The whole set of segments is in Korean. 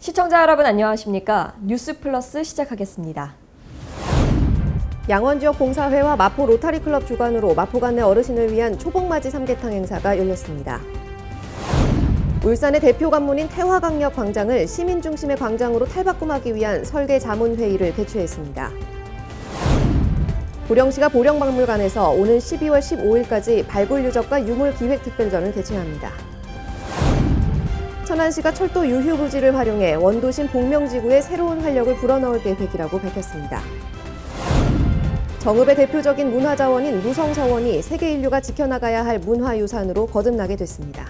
시청자 여러분 안녕하십니까? 뉴스 플러스 시작하겠습니다. 양원지역 봉사회와 마포 로타리클럽 주관으로 마포 관내 어르신을 위한 초복맞이 삼계탕 행사가 열렸습니다. 울산의 대표 관문인 태화강력 광장을 시민 중심의 광장으로 탈바꿈하기 위한 설계 자문회의를 개최했습니다. 보령시가 보령박물관에서 오는 12월 15일까지 발굴 유적과 유물 기획 특별전을 개최합니다. 천안시가 철도 유휴 부지를 활용해 원도심 복명지구에 새로운 활력을 불어넣을 계획이라고 밝혔습니다. 정읍의 대표적인 문화자원인 무성서원이 세계 인류가 지켜나가야 할 문화유산으로 거듭나게 됐습니다.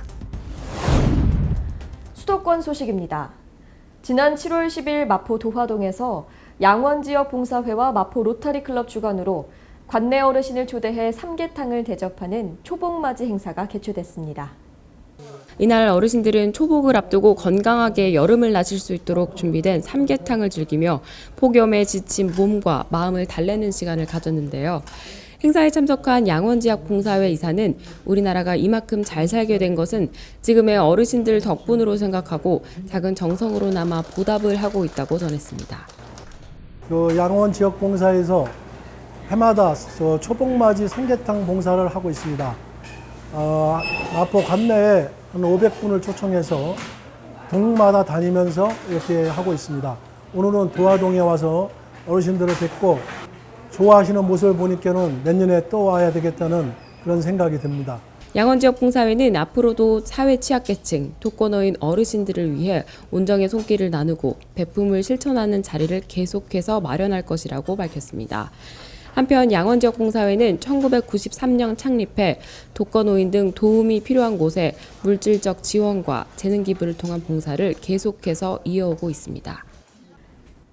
수도권 소식입니다. 지난 7월 10일 마포 도화동에서 양원지역 봉사회와 마포 로타리클럽 주관으로 관내 어르신을 초대해 삼계탕을 대접하는 초복맞이 행사가 개최됐습니다. 이날 어르신들은 초복을 앞두고 건강하게 여름을 나실 수 있도록 준비된 삼계탕을 즐기며 폭염에 지친 몸과 마음을 달래는 시간을 가졌는데요. 행사에 참석한 양원지역 봉사회 이사는 우리나라가 이만큼 잘 살게 된 것은 지금의 어르신들 덕분으로 생각하고 작은 정성으로나마 보답을 하고 있다고 전했습니다. 양원지역 봉사에서 해마다 초복맞이 삼계탕 봉사를 하고 있습니다. 마포 관내에 한 500분을 초청해서 동마다 다니면서 이렇게 하고 있습니다. 오늘은 도화동에 와서 어르신들을 뵙고 좋아하시는 모습을 보니까는 내년에 또 와야 되겠다는 그런 생각이 듭니다. 양원지역 봉사회는 앞으로도 사회 취약계층, 독거노인 어르신들을 위해 온정의 손길을 나누고 배품을 실천하는 자리를 계속해서 마련할 것이라고 밝혔습니다. 한편 양원지역 봉사회는 1993년 창립해 독거노인 등 도움이 필요한 곳에 물질적 지원과 재능 기부를 통한 봉사를 계속해서 이어오고 있습니다.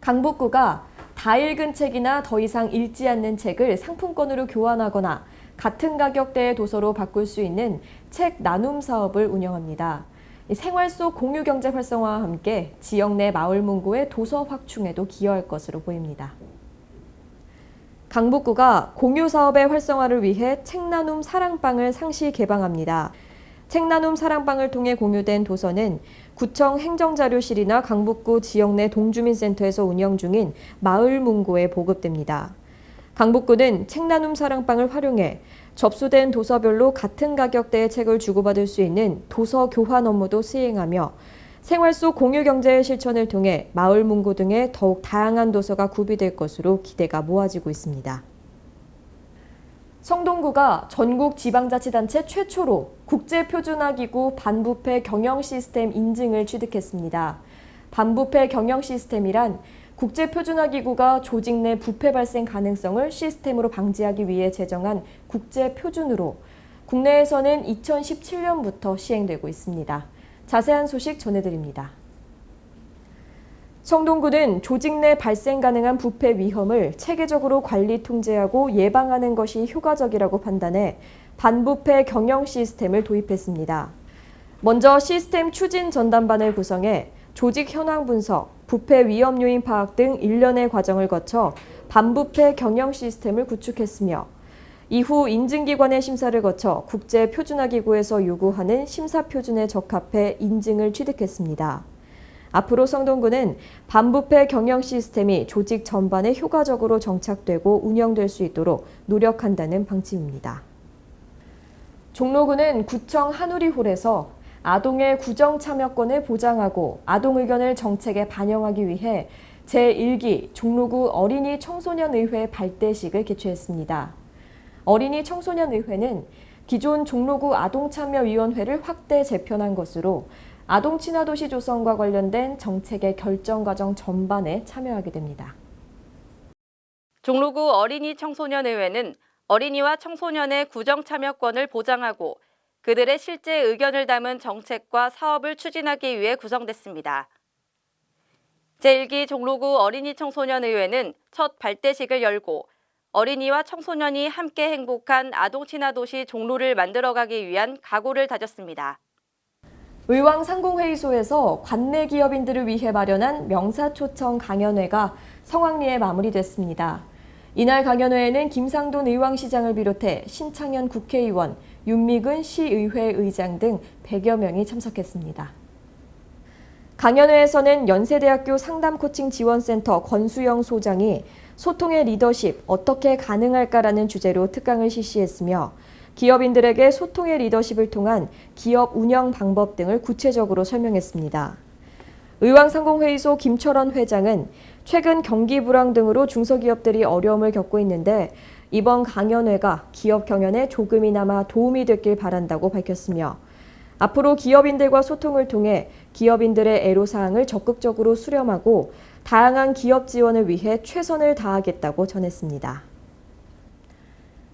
강북구가 다 읽은 책이나 더 이상 읽지 않는 책을 상품권으로 교환하거나 같은 가격대의 도서로 바꿀 수 있는 책 나눔 사업을 운영합니다. 생활 속 공유 경제 활성화와 함께 지역 내 마을 문고의 도서 확충에도 기여할 것으로 보입니다. 강북구가 공유 사업의 활성화를 위해 책나눔 사랑방을 상시 개방합니다. 책나눔 사랑방을 통해 공유된 도서는 구청 행정자료실이나 강북구 지역 내 동주민센터에서 운영 중인 마을 문고에 보급됩니다. 강북구는 책나눔 사랑방을 활용해 접수된 도서별로 같은 가격대의 책을 주고받을 수 있는 도서 교환 업무도 수행하며 생활 속 공유 경제의 실천을 통해 마을 문고 등의 더욱 다양한 도서가 구비될 것으로 기대가 모아지고 있습니다. 성동구가 전국 지방자치단체 최초로 국제표준화기구 반부패 경영 시스템 인증을 취득했습니다. 반부패 경영 시스템이란 국제표준화기구가 조직 내 부패 발생 가능성을 시스템으로 방지하기 위해 제정한 국제표준으로 국내에서는 2017년부터 시행되고 있습니다. 자세한 소식 전해드립니다. 성동구는 조직 내 발생 가능한 부패 위험을 체계적으로 관리 통제하고 예방하는 것이 효과적이라고 판단해 반부패 경영 시스템을 도입했습니다. 먼저 시스템 추진 전담반을 구성해 조직 현황 분석, 부패 위험 요인 파악 등 일련의 과정을 거쳐 반부패 경영 시스템을 구축했으며 이후 인증기관의 심사를 거쳐 국제표준화기구에서 요구하는 심사표준에 적합해 인증을 취득했습니다. 앞으로 성동구는 반부패 경영 시스템이 조직 전반에 효과적으로 정착되고 운영될 수 있도록 노력한다는 방침입니다. 종로구는 구청 한우리홀에서 아동의 구정 참여권을 보장하고 아동 의견을 정책에 반영하기 위해 제1기 종로구 어린이 청소년의회 발대식을 개최했습니다. 어린이 청소년의회는 기존 종로구 아동참여위원회를 확대 재편한 것으로 아동 친화도시 조성과 관련된 정책의 결정 과정 전반에 참여하게 됩니다. 종로구 어린이 청소년의회는 어린이와 청소년의 구정 참여권을 보장하고 그들의 실제 의견을 담은 정책과 사업을 추진하기 위해 구성됐습니다. 제1기 종로구 어린이 청소년의회는 첫 발대식을 열고 어린이와 청소년이 함께 행복한 아동 친화도시 종로를 만들어가기 위한 각오를 다졌습니다. 의왕상공회의소에서 관내 기업인들을 위해 마련한 명사초청 강연회가 성황리에 마무리됐습니다. 이날 강연회에는 김상돈 의왕시장을 비롯해 신창현 국회의원, 윤미근 시의회 의장 등 100여 명이 참석했습니다. 강연회에서는 연세대학교 상담코칭지원센터 권수영 소장이 소통의 리더십 어떻게 가능할까라는 주제로 특강을 실시했으며 기업인들에게 소통의 리더십을 통한 기업 운영 방법 등을 구체적으로 설명했습니다. 의왕상공회의소 김철원 회장은 최근 경기 불황 등으로 중소기업들이 어려움을 겪고 있는데 이번 강연회가 기업 경연에 조금이나마 도움이 됐길 바란다고 밝혔으며 앞으로 기업인들과 소통을 통해 기업인들의 애로사항을 적극적으로 수렴하고 다양한 기업 지원을 위해 최선을 다하겠다고 전했습니다.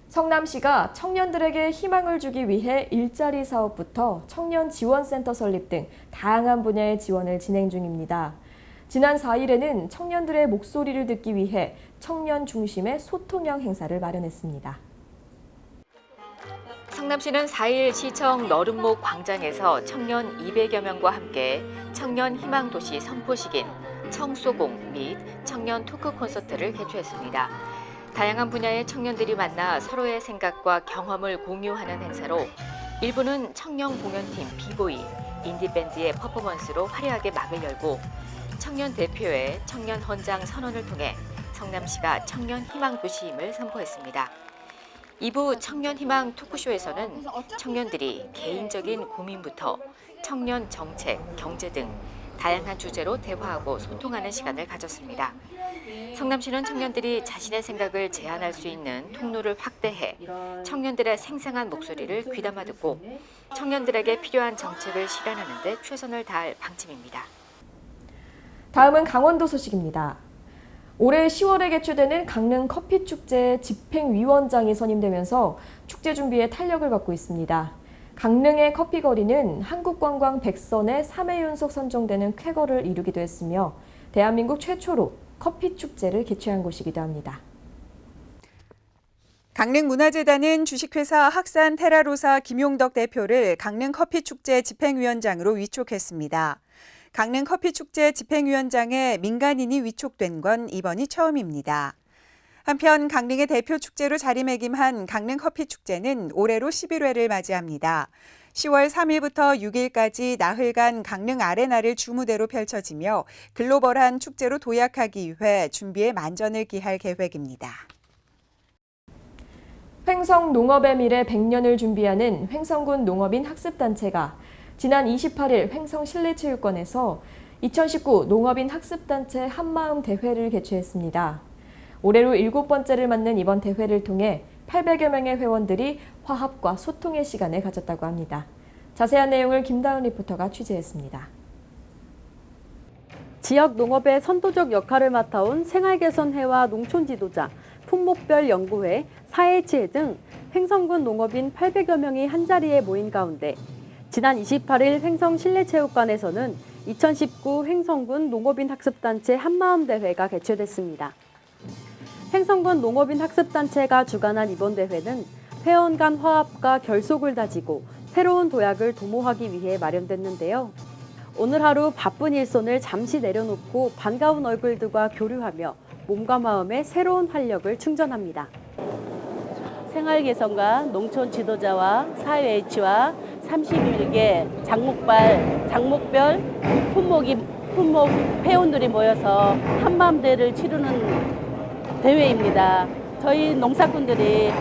성남시가 청년들에게 희망을 주기 위해 일자리 사업부터 청년 지원센터 설립 등 다양한 분야의 지원을 진행 중입니다. 지난 4일에는 청년들의 목소리를 듣기 위해 청년 중심의 소통형 행사를 마련했습니다. 성남시는 4일 시청 너른목 광장에서 청년 200여 명과 함께 청년 희망도시 선포식인 청소공 및 청년 토크 콘서트를 개최했습니다. 다양한 분야의 청년들이 만나 서로의 생각과 경험을 공유하는 행사로 일부는 청년 공연팀 비보이, 인디밴드의 퍼포먼스로 화려하게 막을 열고 청년 대표의 청년 헌장 선언을 통해 성남시가 청년 희망도시임을 선포했습니다. 2부 청년희망 토크쇼에서는 청년들이 개인적인 고민부터 청년 정책, 경제 등 다양한 주제로 대화하고 소통하는 시간을 가졌습니다. 성남시는 청년들이 자신의 생각을 제안할 수 있는 통로를 확대해 청년들의 생생한 목소리를 귀담아 듣고 청년들에게 필요한 정책을 실현하는 데 최선을 다할 방침입니다. 다음은 강원도 소식입니다. 올해 10월에 개최되는 강릉 커피축제 집행위원장이 선임되면서 축제 준비에 탄력을 받고 있습니다. 강릉의 커피거리는 한국관광 100선에 3회 연속 선정되는 쾌거를 이루기도 했으며 대한민국 최초로 커피축제를 개최한 곳이기도 합니다. 강릉문화재단은 주식회사 학산 테라로사 김용덕 대표를 강릉 커피축제 집행위원장으로 위촉했습니다. 강릉 커피축제 집행위원장에 민간인이 위촉된 건 이번이 처음입니다. 한편 강릉의 대표 축제로 자리매김한 강릉 커피축제는 올해로 11회를 맞이합니다. 10월 3일부터 6일까지 나흘간 강릉 아레나를 주무대로 펼쳐지며 글로벌한 축제로 도약하기 위해 준비에 만전을 기할 계획입니다. 횡성 농업의 미래 100년을 준비하는 횡성군 농업인 학습단체가 지난 28일 횡성 실내체육관에서 2019 농업인 학습단체 한마음 대회를 개최했습니다. 올해로 7번째를 맞는 이번 대회를 통해 800여 명의 회원들이 화합과 소통의 시간을 가졌다고 합니다. 자세한 내용을 김다은 리포터가 취재했습니다. 지역 농업의 선도적 역할을 맡아온 생활개선회와 농촌지도자, 품목별 연구회, 4H회 등 횡성군 농업인 800여 명이 한자리에 모인 가운데 지난 28일 횡성 실내체육관에서는 2019 횡성군 농업인 학습단체 한마음대회가 개최됐습니다. 횡성군 농업인 학습단체가 주관한 이번 대회는 회원 간 화합과 결속을 다지고 새로운 도약을 도모하기 위해 마련됐는데요. 오늘 하루 바쁜 일손을 잠시 내려놓고 반가운 얼굴들과 교류하며 몸과 마음에 새로운 활력을 충전합니다. 생활개선과 농촌 지도자와 사회H와 31개 장목별 품목 회원들이 모여서 한마음대회를 치르는 대회입니다. 저희 농사꾼들이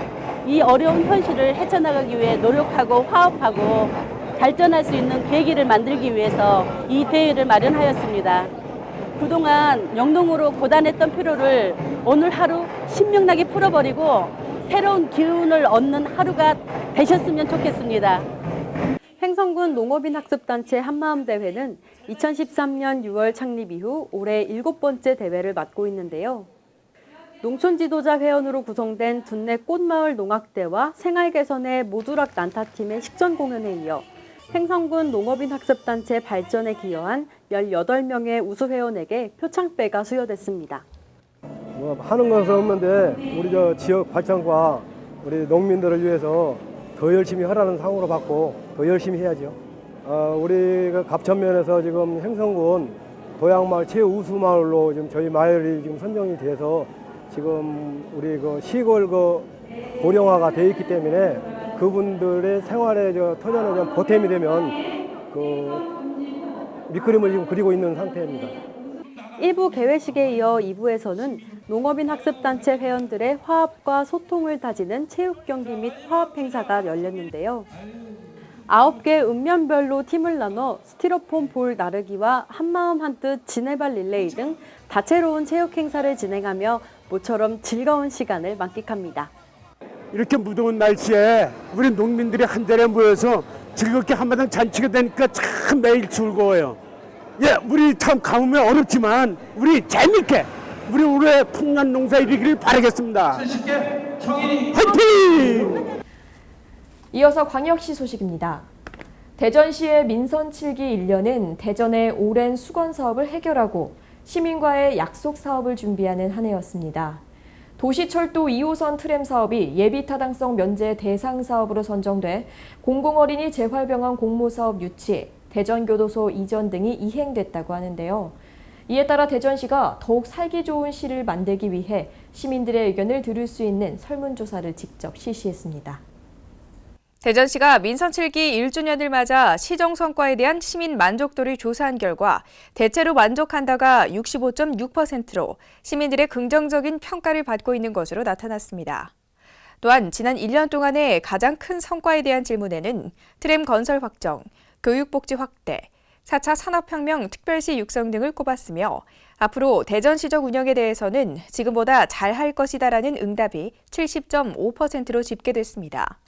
이 어려운 현실을 헤쳐나가기 위해 노력하고 화합하고 발전할 수 있는 계기를 만들기 위해서 이 대회를 마련하였습니다. 그동안 영농으로 고단했던 피로를 오늘 하루 신명나게 풀어버리고 새로운 기운을 얻는 하루가 되셨으면 좋겠습니다. 횡성군 농업인 학습단체 한마음대회는 2013년 6월 창립 이후 올해 7번째 대회를 맡고 있는데요. 농촌지도자 회원으로 구성된 둔내 꽃마을 농악대와 생활개선의 모두락 난타팀의 식전 공연에 이어 횡성군 농업인 학습단체 발전에 기여한 18명의 우수회원에게 표창배가 수여됐습니다. 하는 것은 없는데 우리 지역 발전과 우리 농민들을 위해서 더 열심히 하라는 상으로 받고 더 열심히 해야죠. 우리가 갑천면에서 지금 횡성군 도양마을 최우수마을로 지금 저희 마을이 지금 선정이 돼서 지금 우리 시골 고령화가 돼 있기 때문에 그분들의 생활에 터전에 보탬이 되면 밑그림을 지금 그리고 있는 상태입니다. 1부 개회식에 이어 2부에서는 농업인 학습단체 회원들의 화합과 소통을 다지는 체육 경기 및 화합 행사가 열렸는데요. 9개 읍면별로 팀을 나눠 스티로폼 볼 나르기와 한마음 한뜻 지네발 릴레이 등 다채로운 체육 행사를 진행하며 모처럼 즐거운 시간을 만끽합니다. 이렇게 무더운 날씨에 우리 농민들이 한 자리에 모여서 즐겁게 한마당 잔치가 되니까 참 매일 즐거워요. 예, 우리 참 가뭄에 어렵지만 우리 재밌게 우리 올해 풍년 농사 이루기를 바라겠습니다. 화이팅! 이어서 광역시 소식입니다. 대전시의 민선 7기 1년은 대전의 오랜 수건 사업을 해결하고 시민과의 약속 사업을 준비하는 한 해였습니다. 도시철도 2호선 트램 사업이 예비타당성 면제 대상 사업으로 선정돼 공공어린이 재활병원 공모사업 유치, 대전교도소 이전 등이 이행됐다고 하는데요. 이에 따라 대전시가 더욱 살기 좋은 시를 만들기 위해 시민들의 의견을 들을 수 있는 설문조사를 직접 실시했습니다. 대전시가 민선 7기 1주년을 맞아 시정 성과에 대한 시민 만족도를 조사한 결과 대체로 만족한다가 65.6%로 시민들의 긍정적인 평가를 받고 있는 것으로 나타났습니다. 또한 지난 1년 동안의 가장 큰 성과에 대한 질문에는 트램 건설 확정, 교육복지 확대, 4차 산업혁명 특별시 육성 등을 꼽았으며 앞으로 대전시적 운영에 대해서는 지금보다 잘할 것이다라는 응답이 70.5%로 집계됐습니다.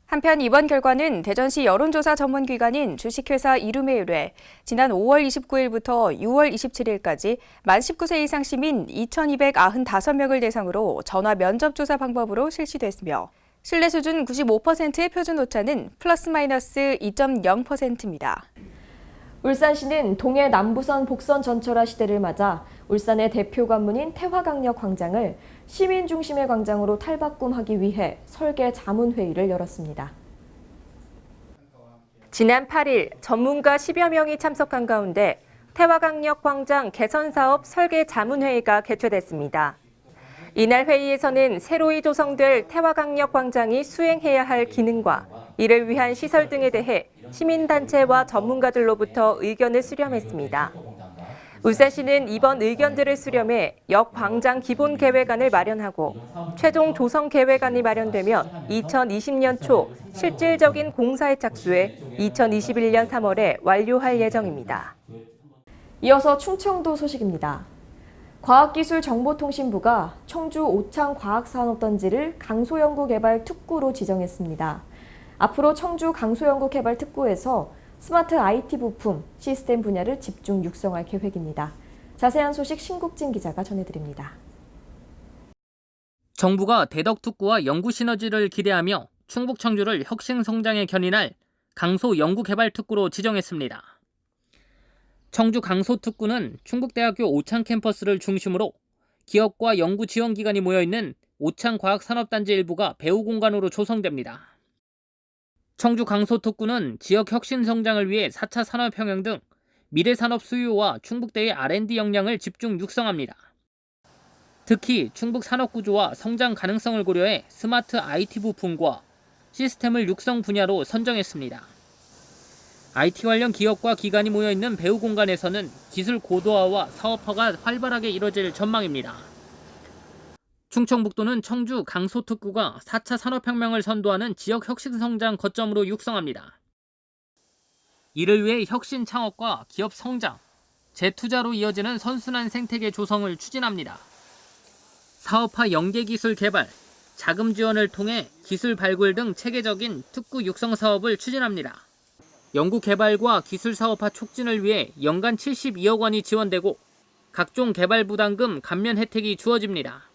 한편 이번 결과는 대전시 여론조사 전문기관인 주식회사 이룸에 의뢰 지난 5월 29일부터 6월 27일까지 만 19세 이상 시민 2,295명을 대상으로 전화 면접조사 방법으로 실시됐으며 신뢰 수준 95%의 표준 오차는 플러스 마이너스 2.0%입니다. 울산시는 동해 남부선 복선 전철화 시대를 맞아 울산의 대표 관문인 태화강력 광장을 시민 중심의 광장으로 탈바꿈하기 위해 설계 자문회의를 열었습니다. 지난 8일 전문가 10여 명이 참석한 가운데 태화강력 광장 개선 사업 설계 자문회의가 개최됐습니다. 이날 회의에서는 새로이 조성될 태화강력 광장이 수행해야 할 기능과 이를 위한 시설 등에 대해 시민단체와 전문가들로부터 의견을 수렴했습니다. 울산시는 이번 의견들을 수렴해 역 광장 기본 계획안을 마련하고 최종 조성 계획안이 마련되면 2020년 초 실질적인 공사에 착수해 2021년 3월에 완료할 예정입니다. 이어서 충청도 소식입니다. 과학기술정보통신부가 청주 오창과학산업단지를 강소연구개발 특구로 지정했습니다. 앞으로 청주 강소연구개발 특구에서 스마트 IT 부품, 시스템 분야를 집중 육성할 계획입니다. 자세한 소식 신국진 기자가 전해드립니다. 정부가 대덕특구와 연구 시너지를 기대하며 충북 청주를 혁신 성장에 견인할 강소 연구개발특구로 지정했습니다. 청주 강소특구는 충북대학교 오창 캠퍼스를 중심으로 기업과 연구 지원기관이 모여있는 오창과학산업단지 일부가 배후 공간으로 조성됩니다. 청주 강소특구는 지역 혁신 성장을 위해 4차 산업혁명 등 미래산업 수요와 충북대의 R&D 역량을 집중 육성합니다. 특히 충북 산업구조와 성장 가능성을 고려해 스마트 IT 부품과 시스템을 육성 분야로 선정했습니다. IT 관련 기업과 기관이 모여있는 배후 공간에서는 기술 고도화와 사업화가 활발하게 이뤄질 전망입니다. 충청북도는 청주 강소특구가 4차 산업혁명을 선도하는 지역 혁신 성장 거점으로 육성합니다. 이를 위해 혁신 창업과 기업 성장, 재투자로 이어지는 선순환 생태계 조성을 추진합니다. 사업화 연계기술 개발, 자금 지원을 통해 기술 발굴 등 체계적인 특구 육성 사업을 추진합니다. 연구 개발과 기술 사업화 촉진을 위해 연간 72억 원이 지원되고 각종 개발 부담금 감면 혜택이 주어집니다.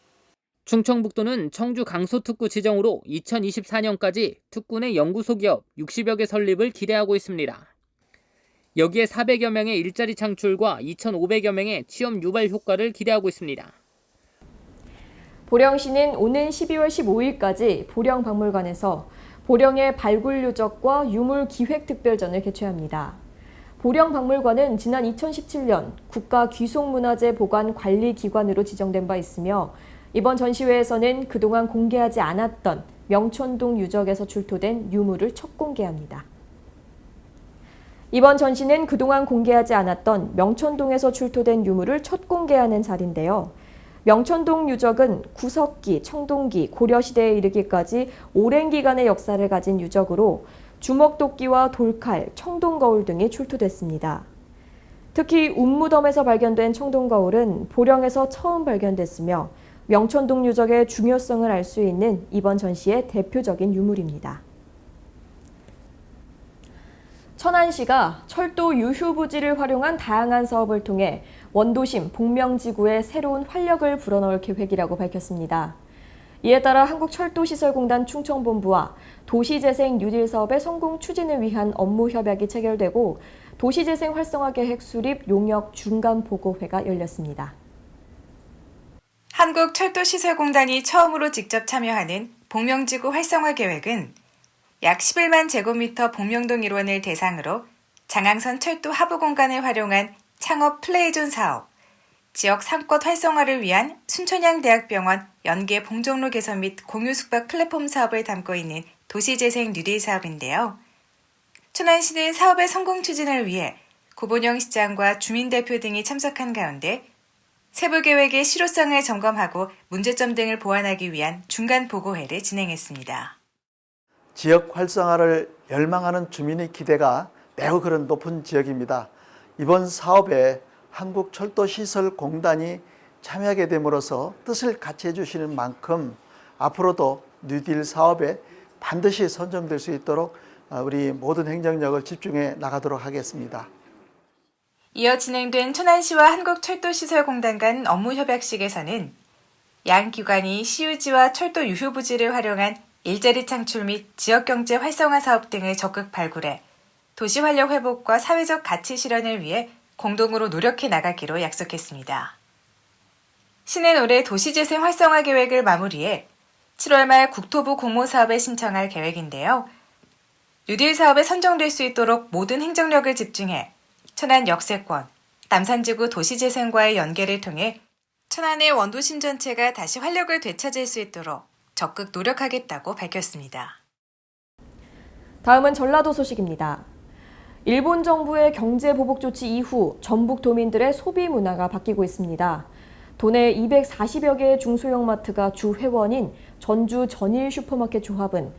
충청북도는 청주 강소특구 지정으로 2024년까지 특구 내 연구소 기업 60여 개 설립을 기대하고 있습니다. 여기에 400여 명의 일자리 창출과 2,500여 명의 취업 유발 효과를 기대하고 있습니다. 보령시는 오는 12월 15일까지 보령박물관에서 보령의 발굴 유적과 유물 기획 특별전을 개최합니다. 보령박물관은 지난 2017년 국가 귀속문화재 보관 관리 기관으로 지정된 바 있으며 이번 전시회에서는 그동안 공개하지 않았던 명촌동 유적에서 출토된 유물을 첫 공개합니다. 이번 전시는 그동안 공개하지 않았던 명천동에서 출토된 유물을 첫 공개하는 자리인데요. 명천동 유적은 구석기, 청동기, 고려시대에 이르기까지 오랜 기간의 역사를 가진 유적으로 주먹도끼와 돌칼, 청동거울 등이 출토됐습니다. 특히 운무덤에서 발견된 청동거울은 보령에서 처음 발견됐으며 명천동 유적의 중요성을 알 수 있는 이번 전시의 대표적인 유물입니다. 천안시가 철도 유휴 부지를 활용한 다양한 사업을 통해 원도심 복명지구에 새로운 활력을 불어넣을 계획이라고 밝혔습니다. 이에 따라 한국철도시설공단 충청본부와 도시재생 뉴딜 사업의 성공 추진을 위한 업무 협약이 체결되고 도시재생 활성화 계획 수립 용역 중간 보고회가 열렸습니다. 한국철도시설공단이 처음으로 직접 참여하는 복명지구 활성화 계획은 약 11만 제곱미터 복명동 일원을 대상으로 장항선 철도 하부 공간을 활용한 창업 플레이존 사업, 지역 상권 활성화를 위한 순천향대학병원 연계 봉정로 개선 및 공유 숙박 플랫폼 사업을 담고 있는 도시재생 뉴딜 사업인데요. 천안시는 사업의 성공 추진을 위해 고본영 시장과 주민대표 등이 참석한 가운데 세부 계획의 실효성을 점검하고 문제점 등을 보완하기 위한 중간 보고회를 진행했습니다. 지역 활성화를 열망하는 주민의 기대가 매우 그런 높은 지역입니다. 이번 사업에 한국철도시설공단이 참여하게 됨으로써 뜻을 같이 해주시는 만큼 앞으로도 뉴딜 사업에 반드시 선정될 수 있도록 우리 모든 행정력을 집중해 나가도록 하겠습니다. 이어 진행된 천안시와 한국철도시설공단 간 업무협약식에서는 양 기관이 시유지와 철도 유휴 부지를 활용한 일자리 창출 및 지역경제 활성화 사업 등을 적극 발굴해 도시 활력 회복과 사회적 가치 실현을 위해 공동으로 노력해 나가기로 약속했습니다. 시는 올해 도시재생 활성화 계획을 마무리해 7월 말 국토부 공모 사업에 신청할 계획인데요. 뉴딜 사업에 선정될 수 있도록 모든 행정력을 집중해 천안 역세권, 남산지구 도시재생과의 연계를 통해 천안의 원도심 전체가 다시 활력을 되찾을 수 있도록 적극 노력하겠다고 밝혔습니다. 다음은 전라도 소식입니다. 일본 정부의 경제 보복 조치 이후 전북 도민들의 소비 문화가 바뀌고 있습니다. 도내 240여 개의 중소형 마트가 주 회원인 전주 전일 슈퍼마켓 조합은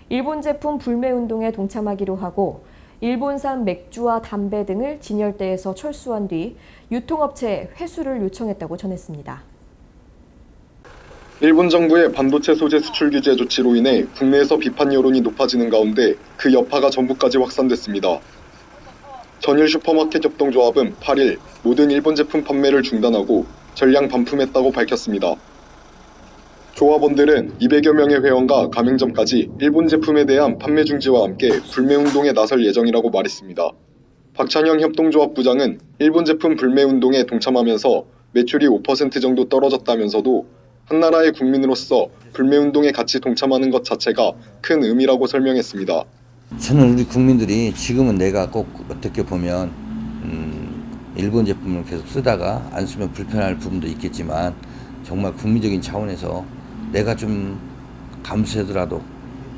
일본 제품 불매 운동에 동참하기로 하고 일본산 맥주와 담배 등을 진열대에서 철수한 뒤 유통업체에 회수를 요청했다고 전했습니다. 일본 정부의 반도체 소재 수출 규제 조치로 인해 국내에서 비판 여론이 높아지는 가운데 그 여파가 전북까지 확산됐습니다. 전일 슈퍼마켓 협동조합은 8일 모든 일본 제품 판매를 중단하고 전량 반품했다고 밝혔습니다. 조합원들은 200여 명의 회원과 가맹점까지 일본 제품에 대한 판매 중지와 함께 불매운동에 나설 예정이라고 말했습니다. 박찬영 협동조합 부장은 일본 제품 불매운동에 동참하면서 매출이 5% 정도 떨어졌다면서도 한 나라의 국민으로서 불매운동에 같이 동참하는 것 자체가 큰 의미라고 설명했습니다. 저는 우리 국민들이 지금은 내가 꼭 어떻게 보면 일본 제품을 계속 쓰다가 안 쓰면 불편할 부분도 있겠지만 정말 국민적인 차원에서 내가 좀 감수하더라도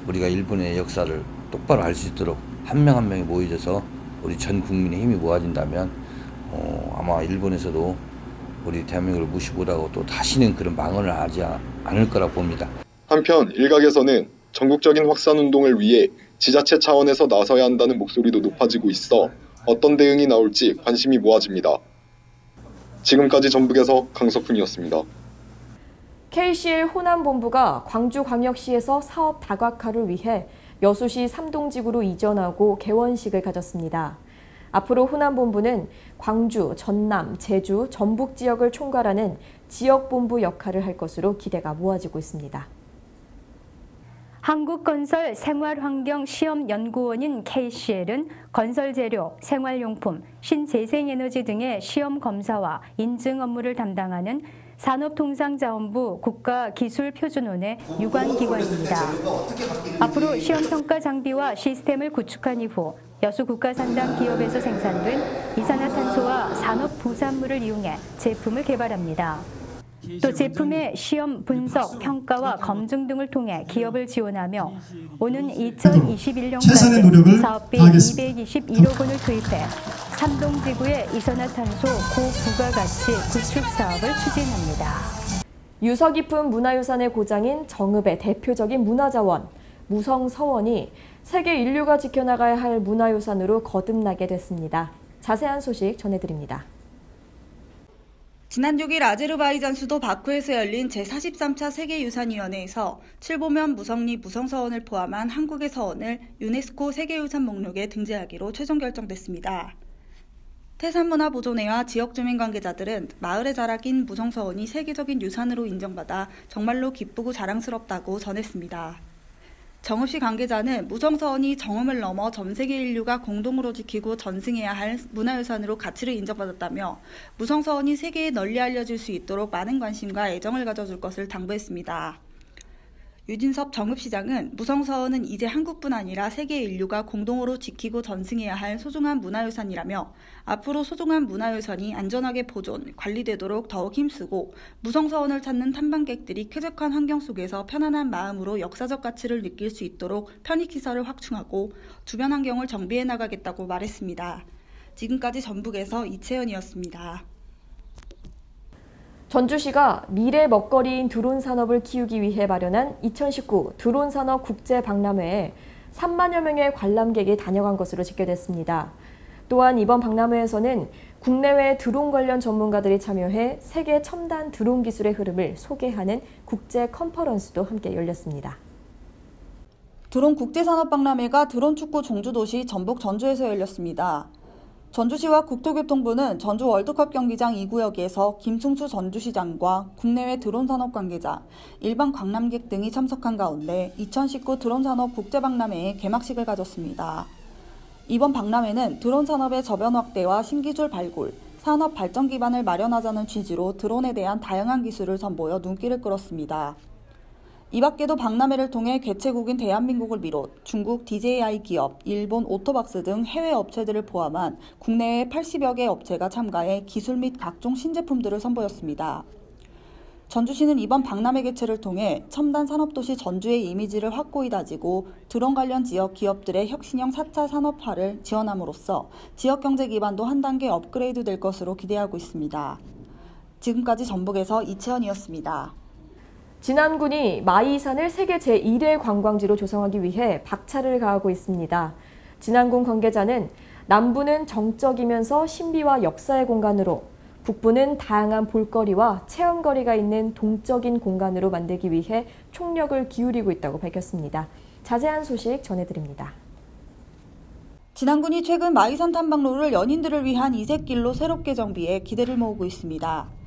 우리가 일본의 역사를 똑바로 알 수 있도록 한 명 한 명이 모여져서 우리 전 국민의 힘이 모아진다면 아마 일본에서도 우리 대한민국을 무시 못하고 또 다시는 그런 망언을 하지 않을 거라 봅니다. 한편 일각에서는 전국적인 확산 운동을 위해 지자체 차원에서 나서야 한다는 목소리도 높아지고 있어 어떤 대응이 나올지 관심이 모아집니다. 지금까지 전북에서 강석훈이었습니다. KCL 호남본부가 광주광역시에서 사업 다각화를 위해 여수시 삼동지구로 이전하고 개원식을 가졌습니다. 앞으로 호남본부는 광주, 전남, 제주, 전북 지역을 총괄하는 지역본부 역할을 할 것으로 기대가 모아지고 있습니다. 한국건설 생활환경시험연구원인 KCL은 건설재료, 생활용품, 신재생에너지 등의 시험 검사와 인증 업무를 담당하는 산업통상자원부 국가기술표준원의 유관기관입니다. 앞으로 시험평가 장비와 시스템을 구축한 이후 여수 국가산당 기업에서 생산된 이산화탄소와 산업부산물을 이용해 제품을 개발합니다. 또 제품의 시험 분석, 평가와 검증 등을 통해 기업을 지원하며 오는 2021년까지 사업비 221억 원을 투입해 삼동지구의 이산화탄소 고부가가치 구축 사업을 추진합니다. 유서 깊은 문화유산의 고장인 정읍의 대표적인 문화자원, 무성서원이 세계 인류가 지켜나가야 할 문화유산으로 거듭나게 됐습니다. 자세한 소식 전해드립니다. 지난 6일 아제르바이잔 수도 바쿠에서 열린 제43차 세계유산위원회에서 칠보면 무성리 무성서원을 포함한 한국의 서원을 유네스코 세계유산 목록에 등재하기로 최종 결정됐습니다. 태산문화보존회와 지역주민 관계자들은 마을의 자락인 무성서원이 세계적인 유산으로 인정받아 정말로 기쁘고 자랑스럽다고 전했습니다. 정읍시 관계자는 무성서원이 정음을 넘어 전 세계 인류가 공동으로 지키고 전승해야 할 문화유산으로 가치를 인정받았다며 무성서원이 세계에 널리 알려질 수 있도록 많은 관심과 애정을 가져줄 것을 당부했습니다. 유진섭 정읍시장은 무성서원은 이제 한국뿐 아니라 세계 인류가 공동으로 지키고 전승해야 할 소중한 문화유산이라며 앞으로 소중한 문화유산이 안전하게 보존, 관리되도록 더욱 힘쓰고 무성서원을 찾는 탐방객들이 쾌적한 환경 속에서 편안한 마음으로 역사적 가치를 느낄 수 있도록 편익시설을 확충하고 주변 환경을 정비해 나가겠다고 말했습니다. 지금까지 전북에서 이채연이었습니다. 전주시가 미래 먹거리인 드론 산업을 키우기 위해 마련한 2019 드론 산업 국제 박람회에 3만여 명의 관람객이 다녀간 것으로 집계됐습니다. 또한 이번 박람회에서는 국내외 드론 관련 전문가들이 참여해 세계 첨단 드론 기술의 흐름을 소개하는 국제 컨퍼런스도 함께 열렸습니다. 드론 국제산업박람회가 드론 축구 종주도시 전북 전주에서 열렸습니다. 전주시와 국토교통부는 전주 월드컵 경기장 2구역에서 김충수 전주시장과 국내외 드론 산업 관계자, 일반 관람객 등이 참석한 가운데 2019 드론 산업 국제박람회의 개막식을 가졌습니다. 이번 박람회는 드론 산업의 저변 확대와 신기술 발굴, 산업 발전 기반을 마련하자는 취지로 드론에 대한 다양한 기술을 선보여 눈길을 끌었습니다. 이 밖에도 박람회를 통해 개최국인 대한민국을 비롯 중국 DJI 기업, 일본 오토박스 등 해외 업체들을 포함한 국내외 80여 개 업체가 참가해 기술 및 각종 신제품들을 선보였습니다. 전주시는 이번 박람회 개최를 통해 첨단 산업도시 전주의 이미지를 확고히 다지고 드론 관련 지역 기업들의 혁신형 4차 산업화를 지원함으로써 지역 경제 기반도 한 단계 업그레이드 될 것으로 기대하고 있습니다. 지금까지 전북에서 이채연이었습니다. 진안군이 마이산을 세계 제1회 관광지로 조성하기 위해 박차를 가하고 있습니다. 진안군 관계자는 남부는 정적이면서 신비와 역사의 공간으로, 북부는 다양한 볼거리와 체험거리가 있는 동적인 공간으로 만들기 위해 총력을 기울이고 있다고 밝혔습니다. 자세한 소식 전해드립니다. 진안군이 최근 마이산 탐방로를 연인들을 위한 이색길로 새롭게 정비해 기대를 모으고 있습니다.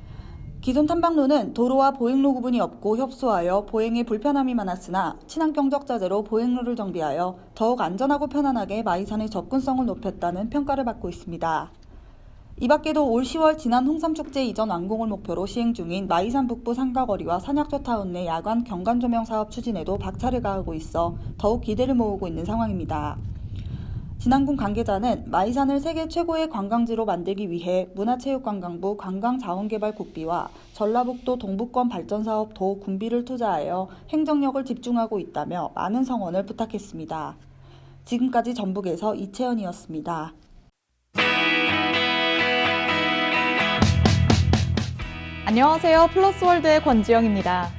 기존 탐방로는 도로와 보행로 구분이 없고 협소하여 보행에 불편함이 많았으나 친환경 적자재로 보행로를 정비하여 더욱 안전하고 편안하게 마이산의 접근성을 높였다는 평가를 받고 있습니다. 이 밖에도 올 10월 진안 홍삼축제 이전 완공을 목표로 시행 중인 마이산 북부 상가거리와 산약조타운 내 야간 경관조명 사업 추진에도 박차를 가하고 있어 더욱 기대를 모으고 있는 상황입니다. 진안군 관계자는 마이산을 세계 최고의 관광지로 만들기 위해 문화체육관광부 관광자원개발국비와 전라북도 동부권 발전사업 도 군비를 투자하여 행정력을 집중하고 있다며 많은 성원을 부탁했습니다. 지금까지 전북에서 이채연이었습니다. 안녕하세요. 플러스월드의 권지영입니다.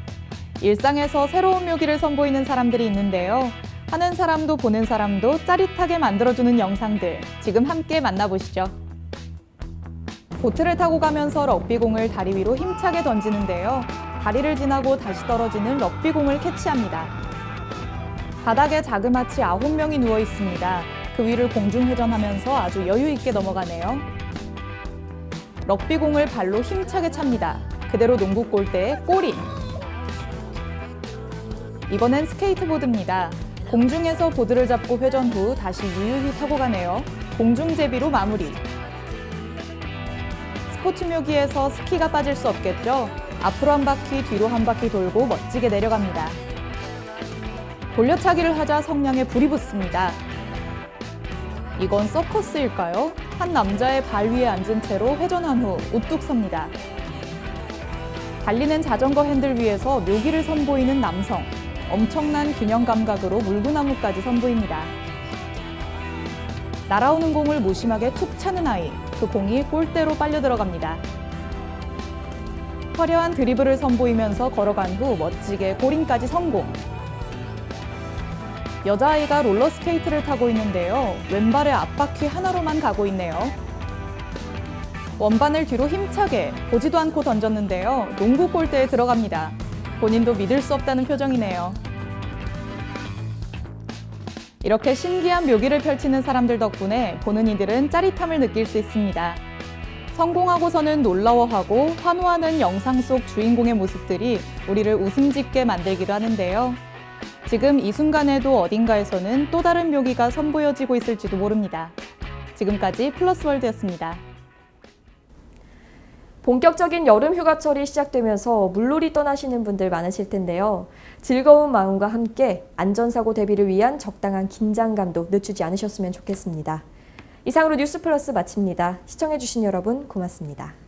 일상에서 새로운 묘기를 선보이는 사람들이 있는데요. 하는 사람도 보는 사람도 짜릿하게 만들어주는 영상들, 지금 함께 만나보시죠. 보트를 타고 가면서 럭비공을 다리 위로 힘차게 던지는데요. 다리를 지나고 다시 떨어지는 럭비공을 캐치합니다. 바닥에 자그마치 9명이 누워 있습니다. 그 위를 공중회전하면서 아주 여유 있게 넘어가네요. 럭비공을 발로 힘차게 찹니다. 그대로 농구 골대에 골인. 이번엔 스케이트보드입니다. 공중에서 보드를 잡고 회전 후 다시 유유히 타고 가네요. 공중제비로 마무리. 스포츠 묘기에서 스키가 빠질 수 없겠죠? 앞으로 한 바퀴, 뒤로 한 바퀴 돌고 멋지게 내려갑니다. 돌려차기를 하자 성냥에 불이 붙습니다. 이건 서커스일까요? 한 남자의 발 위에 앉은 채로 회전한 후 우뚝 섭니다. 달리는 자전거 핸들 위에서 묘기를 선보이는 남성. 엄청난 균형 감각으로 물구나무까지 선보입니다. 날아오는 공을 무심하게 툭 차는 아이. 그 공이 골대로 빨려 들어갑니다. 화려한 드리블을 선보이면서 걸어간 후 멋지게 골인까지 성공. 여자아이가 롤러스케이트를 타고 있는데요. 왼발의 앞바퀴 하나로만 가고 있네요. 원반을 뒤로 힘차게 보지도 않고 던졌는데요. 농구 골대에 들어갑니다. 본인도 믿을 수 없다는 표정이네요. 이렇게 신기한 묘기를 펼치는 사람들 덕분에 보는 이들은 짜릿함을 느낄 수 있습니다. 성공하고서는 놀라워하고 환호하는 영상 속 주인공의 모습들이 우리를 웃음 짓게 만들기도 하는데요. 지금 이 순간에도 어딘가에서는 또 다른 묘기가 선보여지고 있을지도 모릅니다. 지금까지 플러스월드였습니다. 본격적인 여름 휴가철이 시작되면서 물놀이 떠나시는 분들 많으실 텐데요. 즐거운 마음과 함께 안전사고 대비를 위한 적당한 긴장감도 늦추지 않으셨으면 좋겠습니다. 이상으로 뉴스 플러스 마칩니다. 시청해주신 여러분 고맙습니다.